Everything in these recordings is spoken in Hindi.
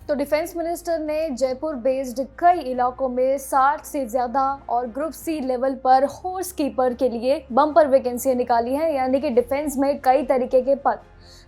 तो डिफेंस मिनिस्टर ने जयपुर बेस्ड कई इलाकों में 60 से ज़्यादा और ग्रुप सी लेवल पर हॉर्स कीपर के लिए बम्पर वैकेंसियां निकाली हैं, यानी कि डिफेंस में कई तरीके के पद।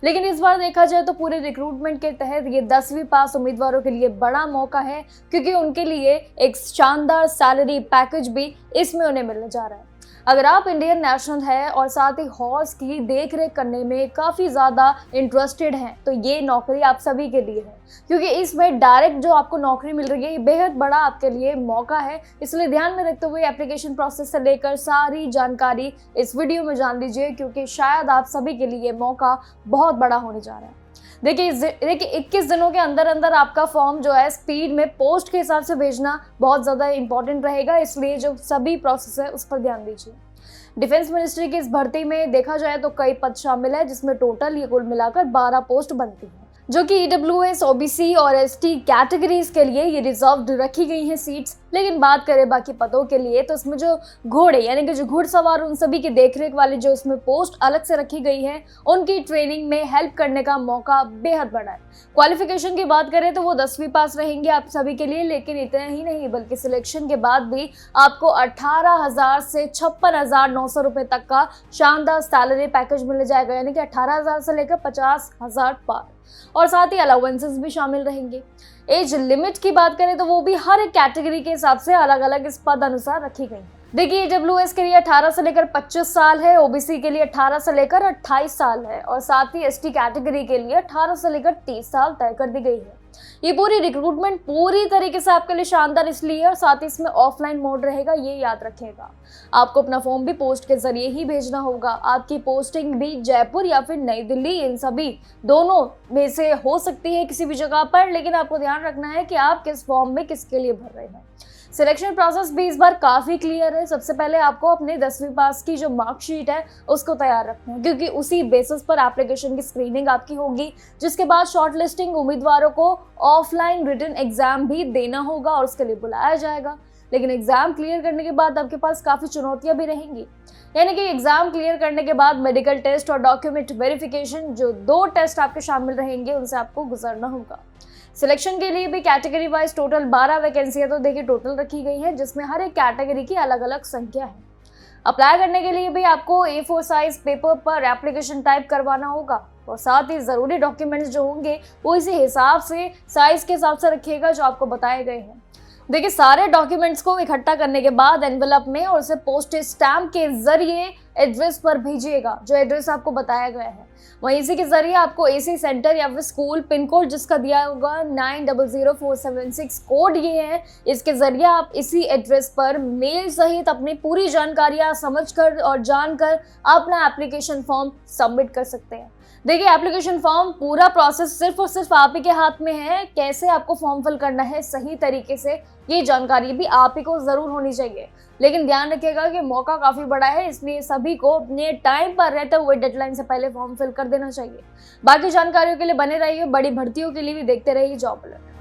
लेकिन इस बार देखा जाए तो पूरे रिक्रूटमेंट के तहत ये 10वीं पास उम्मीदवारों के लिए बड़ा मौका है, क्योंकि उनके लिए एक शानदार सैलरी पैकेज भी इसमें उन्हें मिलने जा रहा है। अगर आप इंडियन नेशनल है और साथ ही हॉर्स की देख रेख करने में काफ़ी ज़्यादा इंटरेस्टेड हैं, तो ये नौकरी आप सभी के लिए है, क्योंकि इसमें डायरेक्ट जो आपको नौकरी मिल रही है ये बेहद बड़ा आपके लिए मौका है। इसलिए ध्यान में रखते हुए एप्लीकेशन प्रोसेस से लेकर सारी जानकारी इस वीडियो में जान लीजिए, क्योंकि शायद आप सभी के लिए मौका बहुत बड़ा होने जा रहा है। देखिए 21 दिनों के अंदर अंदर आपका फॉर्म जो है स्पीड में पोस्ट के हिसाब से भेजना बहुत ज़्यादा इंपॉर्टेंट रहेगा, इसलिए जो सभी प्रोसेस है उस पर ध्यान दीजिए। डिफेंस मिनिस्ट्री की इस भर्ती में देखा जाए तो कई पद शामिल है, जिसमें टोटल ये कुल मिलाकर 12 पोस्ट बनती है, जो कि EWS, OBC और ST कैटेगरीज के लिए ये रिजर्व्ड रखी गई हैं सीट्स। लेकिन बात करें बाकी पदों के लिए तो इसमें जो घोड़े यानी कि जो घुड़सवार उन सभी की देखरेख वाली जो इसमें पोस्ट अलग से रखी गई है, उनकी ट्रेनिंग में हेल्प करने का मौका बेहद बड़ा है। क्वालिफिकेशन की बात करें तो वो 10वीं पास रहेंगे आप सभी के लिए, लेकिन इतना ही नहीं बल्कि सिलेक्शन के बाद भी आपको 18,000 से 56,900 रुपये तक का शानदार सैलरी पैकेज मिल जाएगा, यानी कि 18,000 से लेकर 50,000 पार, और साथ ही अलाउंसेस भी शामिल रहेंगे। एज लिमिट की बात करें तो वो भी हर एक कैटेगरी के हिसाब से अलग अलग इस पद अनुसार रखी गई है। देखिए EWS के लिए 18 से लेकर 25 साल है, OBC के लिए 18 से लेकर 28 साल है, और साथ ही ST कैटेगरी के लिए 18 से लेकर 30 साल तय कर दी गई है। ये पूरी रिक्रूटमेंट पूरी तरीके से आपके लिए शानदार इसलिए है, और साथ ही इसमें ऑफलाइन मोड रहेगा, ये याद रखिएगा। आपको अपना फॉर्म भी पोस्ट के जरिए ही भेजना होगा। आपकी पोस्टिंग भी जयपुर या फिर नई दिल्ली, इन सभी दोनों में से हो सकती है किसी भी जगह पर, लेकिन आपको ध्यान रखना है कि आप किस फॉर्म में किसके लिए भर रहे हैं। सिलेक्शन प्रोसेस भी इस बार काफ़ी क्लियर है। सबसे पहले आपको अपने 10वीं पास की जो मार्कशीट है उसको तैयार रखना है, क्योंकि उसी बेसिस पर एप्लीकेशन की स्क्रीनिंग आपकी होगी, जिसके बाद शॉर्ट लिस्टिंग उम्मीदवारों को ऑफलाइन रिटन एग्जाम भी देना होगा और उसके लिए बुलाया जाएगा। लेकिन एग्जाम क्लियर करने के बाद आपके पास काफ़ी चुनौतियां भी रहेंगी, यानी कि एग्जाम क्लियर करने के बाद मेडिकल टेस्ट और डॉक्यूमेंट वेरिफिकेशन, जो 2 टेस्ट आपके शामिल रहेंगे, उनसे आपको गुजरना होगा। सिलेक्शन के लिए भी कैटेगरी वाइज टोटल 12 वैकेंसियां तो देखिए टोटल रखी गई हैं, जिसमें हर एक कैटेगरी की अलग अलग संख्या है। अप्लाई करने के लिए भी आपको A4 साइज पेपर पर एप्लीकेशन टाइप करवाना होगा, और साथ ही ज़रूरी डॉक्यूमेंट्स जो होंगे वो इसी हिसाब से साइज के हिसाब से रखिएगा जो आपको बताए गए हैं। देखिए सारे डॉक्यूमेंट्स को इकट्ठा करने के बाद एनवेलप में और उसे पोस्टेज स्टैम्प के जरिए एड्रेस पर भेजिएगा, जो एड्रेस आपको बताया गया है। वहीं इसी के जरिए आपको AC सेंटर या फिर स्कूल पिन कोड जिसका दिया होगा 900476 कोड ये है, इसके जरिए आप इसी एड्रेस पर मेल सहित अपनी पूरी जानकारियां समझकर और जानकर अपना एप्लीकेशन फॉर्म सबमिट कर सकते हैं। देखिए एप्लीकेशन फॉर्म पूरा प्रोसेस सिर्फ और सिर्फ आप ही के हाथ में है। कैसे आपको फॉर्म फिल करना है सही तरीके से, ये जानकारी भी आप ही को जरूर होनी चाहिए। लेकिन ध्यान रखिएगा कि मौका काफ़ी बड़ा है, इसलिए सभी को अपने टाइम पर रहते हुए डेडलाइन से पहले फॉर्म फिल कर देना चाहिए। बाकी जानकारियों के लिए बने रहिए, बड़ी भर्तियों के लिए भी देखते रहिए जॉब अलर्ट।